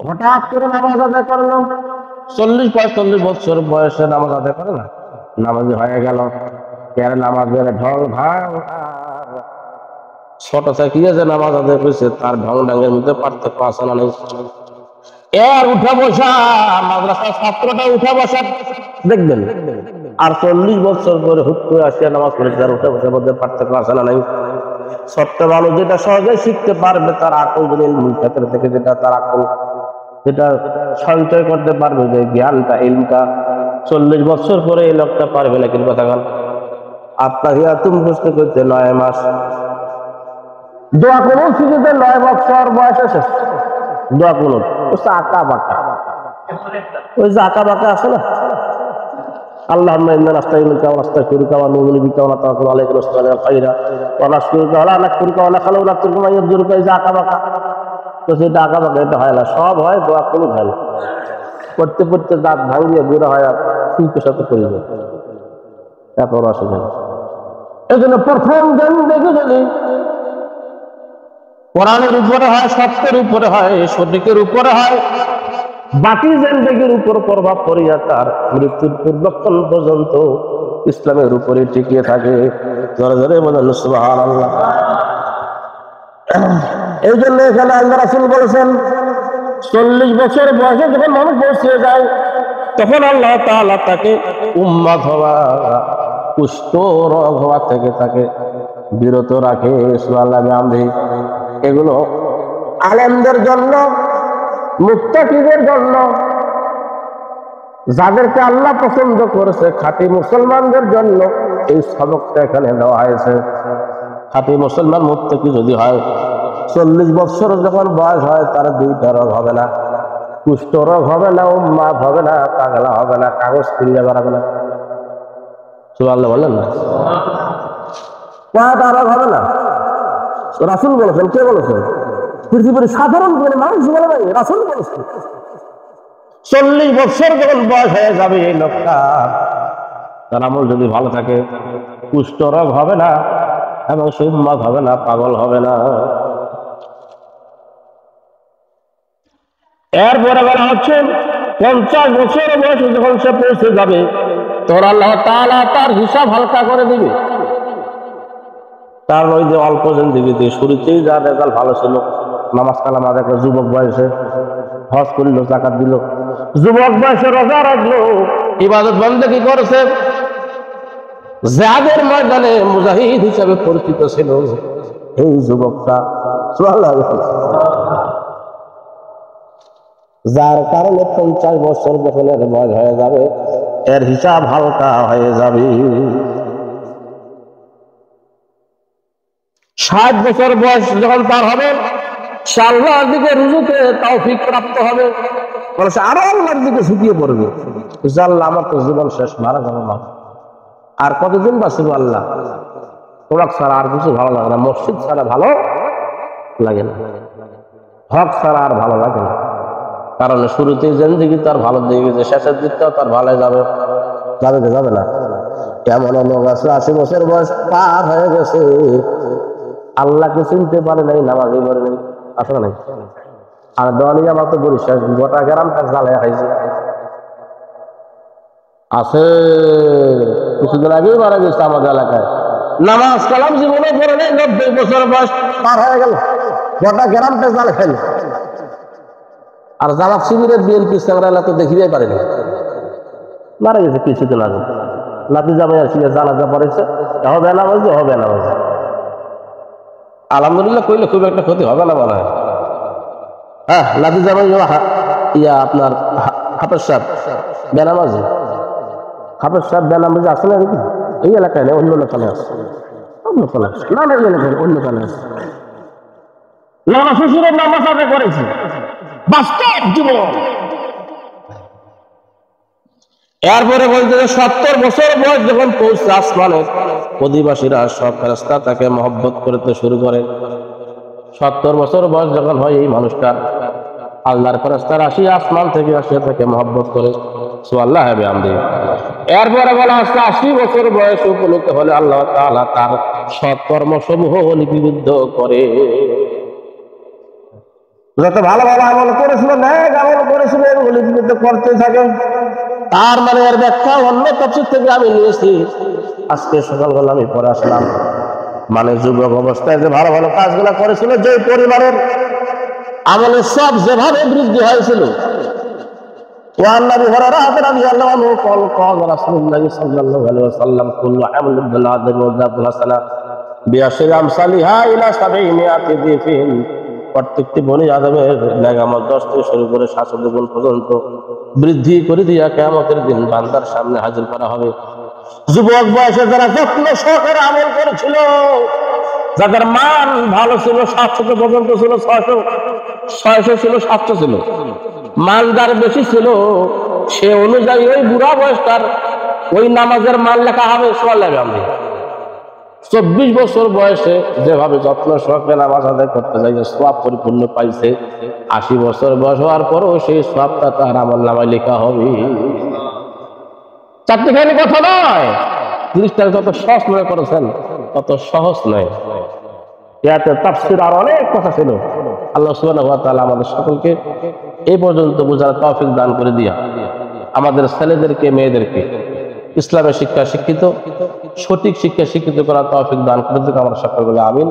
হঠাৎ করে নামাজ আদায় করলো, 40-45 বছর বয়সে নামাজ আদায় করে না, নামাজি হয়ে গেল। এর নামাজের ঢং ভাঙ ছোট থেকে যে নামাজ আদায় করেছে তার ঢং ঢাঙের মধ্যে পার্থক্য আছে না নেই? এর উঠা বসা, মাদ্রাসার ছাত্রটা উঠা বসা দেখবেন, আর 40 বছর পরে হুট করে আসিয়া নামাজ পড়েছে, আর উঠা বসার মধ্যে পার্থক্য আছে না নাই? ছোট্ট মানুষ যেটা সহজে শিখতে পারবে, তার আকল যদি ক্ষেত্র থেকে যেটা তার আকল যেটা সঞ্চয় করতে পারবে, যে জ্ঞানটা ইলমটা, 40 বছর পরে এই লোকটা পারবে না। কিন্তু কথা গান আপনাকে তুমি বুঝতে করতে 9 মাস দোয়া কোন শিখেছে, 9 বছর বয়সে শেষ দোয়া কোন আঁকা বাঁকা, ওই যে আঁকা বাঁকা আছে না, আল্লাহ নাস্তাইনুকা ওয়া নাস্তাগফিরুকা ওয়া নু'মিনু বিকা ওয়া নাতাওয়াক্কালু আলাইকা ওয়া নাস'আলুকা খায়রা ওয়া নাশকুরুকা ওয়া লা নাকফুরুকা ওয়া নাখালু নাকফুরুকা মা ইয়ারজুরুকা, এই যে আঁকা বাঁকা, তো সেটা আঁকা বাঁকা এটা হয় না, সব হয় দোয়া কোনো হয় না। পড়তে পড়তে দাঁত ভাঙিয়ে বুড়া হয় আর সুখের সাথে পড়ে যায়, তারপর অসুবিধা। এই জন্য প্রথম জ্ঞান দেখে যদি কোরআনের উপরে হয়, সত্যের উপরে হয়, সঠিকের উপরে হয়, বাকি জিন্দেগির উপর প্রভাব পড়িয়া তার মৃত্যুর পূর্বক্ষণ পর্যন্ত ইসলামের উপরে টিকিয়ে থাকে। জোরে জোরে বলেন সুবহানাল্লাহ। এই জন্য এখানে আল্লাহ রাসূল বলেছেন 40 বছর বয়সে যখন মানুষ পৌঁছে যায়, তখন আল্লাহ তাআলা তাকে উম্মাত হওয়া, কুষ্ঠ রোগ হওয়া থেকে তাকে বিরত রাখে। সুবহানাল্লাহ। এগুলো আলেমদের জন্য, মুত্তাকিদের জন্য, যাদেরকে আল্লাহ পছন্দ করেছে, খাঁটি মুসলমানদের জন্য এই সবকটা এখানে দেওয়া হয়েছে। খাঁটি মুসলমান মুত্তাকি যদি হয়, 40 বছর যখন বয়স হয়, তার 2টা রোগ হবে না, কুষ্ঠ রোগ হবে না, উম্মাদ হবে না, পাগলা হবে না, কাগজ কিনলে বেড়াবে না। সুবহানাল্লাহ বলেন না? কয়টা রোগ হবে না? রাসূল বলেছেন। কে বলেছেন? পৃথিবীর সাধারণ মানুষ বলে নাই, রাসূল বলেছেন। 40 বছর যখন বয়স হয়ে যাবে এই লোকটা, তার আমল যদি ভালো থাকে, কুষ্ঠ রোগ হবে না এবং উম্মাদ হবে না, পাগল হবে না। এরপরে বলা হচ্ছে 50 বছর বয়সে যখন সে পৌঁছে যাবে, তখন আল্লাহ তাআলা তার হিসাব হালকা করে দিবে। তার ওই যে অল্প জিন্দেগিতে শুরুতেই যা রেজাল্ট ভালো ছিল, নামাজ কালাম আদায় করে, যুবক বয়সে হজ করলো, যাকাত দিল, যুবক বয়সে রোজা রাখলো, ইবাদত বন্দেগী করেছে, জিহাদের ময়দানে মুজাহিদ হিসেবে পরিচিত ছিল এই যুবকটা, যার কারণে 50 বছর যখন এর বয়স হয়ে যাবে, এর হিসাব হালকা হয়ে যাবে। 60 বছর বয়স যখন তার হবে, সে আল্লাহর দিকে রুজুতে তৌফিক প্রাপ্ত হবে, সে আরো আল্লাহর দিকে ঝুঁকিয়ে পড়বে। আল্লাহ আমার তো জীবন শেষ, মারা যাবো না, আর কতদিন বাঁচবো আল্লাহ, তোমাকে ছাড়া আর কিছু ভালো লাগে না, মসজিদ ছাড়া ভালো লাগে না, হক ছাড়া আর ভালো লাগে না। কারণ শুরুতেই জিন্দেগি তার ভালো দিকে গেছে, শেষের দিকটাও তার ভালো যাবে, যাবে না। এমন লোক আছে 80 বছর বয়স পার হয়ে গেছে, আল্লাহকে চিনতে পারে নাই, নামাজই পড়ে নাই, আসলে নাই। আর দলিয়া মাত্র পরিষ্কার গোটা গ্রামটা জ্বালায় খাইছে, আছে। কিছুদিন আগেই মারা গেছে আমাদের এলাকায়, নামাজ কালাম জীবনে পড়ে নেই, 90 বছর বয়স পার হয়ে গেল, গোটা গ্রামটা জ্বালা খাইল। আর জামাত শিবিরের বিএনপি সংগ্রালা তো দেখিতেই পারেনি, মারা গেছে কিছুদিন আগে। নাতি জামাই আসি জানাজা পড়েছে, হবে না বলছে, হবে না বলছে। আলহামদুলিল্লাহ কইলে খুব একটা ক্ষতি হবে না মনে হয়। হ্যাঁ, নাতি জামাই আপনার হাফেজ সাহেব বেনামাজি, হাফেজ সাহেব বেনামাজি আছে না এই এলাকায় নেই, অন্য এলাকায় আছে, অন্য এলাকায় না, না এই এলাকায় অন্য এলাকায় আছে। নানা শ্বশুরের নামাজ আদায় করেছে, বাস্তব জীবন। এরপরে বলতে 70 বছর বয়স যখন পৌঁছে, আসমানে অধিবাসীরা সব ফেরেশতা তাকে মহব্বত করতে শুরু করে। 70 বছর বয়স যখন হয়, এই মানুষটা আল্লাহর ফেরেশতারা আসিয়া আসমান থেকে আসিয়া তাকে মহব্বত করে। সুবহানাল্লাহ বিহামদিহি। এরপরে বলা হচ্ছে 80 বছর বয়স উপনীত হলে আল্লাহ তাআলা তার সৎকর্মসমূহ লিপিবদ্ধ করে। যত ভালো ভালো আমল করেছিল, নেক লিপিবদ্ধ করতে থাকে। তার মানে এর ব্যাখ্যা অন্য তাফসীর থেকে আমি নিয়েছি, আজকে সকালবেলা আমি পড়ে আসলাম। মানে যুবক অবস্থায় যে ভালো ভালো কাজগুলো করেছিল, যে পরিবারের আমলের সব যেভাবে বৃদ্ধি হয়েছিল। وعن ابي هريره رضي الله عنه قال قال رسول الله صلى الله عليه وسلم كل عمل ابن ادم وذاب الحسنه بعشر امثالها الى 700 ضعف। প্রত্যেকটি বনি আদমের নেক আমল 10 থেকে শুরু করে 700 গুণ পর্যন্ত বৃদ্ধি করে দিয়া কিয়ামতের দিন বান্দার সামনে হাজির করা হবে। যুবক বয়সে যারা যত্ন সহকারে আমল করেছিল, যাদের মান ভালো ছিল, 700 পর্যন্ত ছিল, 600 ছিল, 700 ছিল, মানদার বেশি ছিল, সে অনুযায়ী ওই বুড়া বয়সটার ওই নামাজের মান লেখা হবে। সোয়াল্লাহ 24 বছর বয়সে যেভাবে যত্ন সহকারে নামাজ আদায় করতে যাই, সওয়াব পরিপূর্ণ পাইছে, 80 বছর বয়স হওয়ার পরও সেই সওয়াবটা তার আমল নামায় লেখা হবে। চারটিখানি কথা নয়, জিনিসটা যত সহজ মনে করেছেন তত সহজ নয়। ইয়াতে তাফসীর আর অনেক কথা ছিল। আল্লাহ সুবহানাহু ওয়া তাআলা আমাদের সকলকে এই পর্যন্ত বোঝার তৌফিক দান করে দিয়া আমাদের ছেলেদেরকে মেয়েদেরকে ইসলামের শিক্ষা শিক্ষিত, সঠিক শিক্ষা শিক্ষিত করার তৌফিক দান করে দিক। আমরা সকলে বলি আমিন।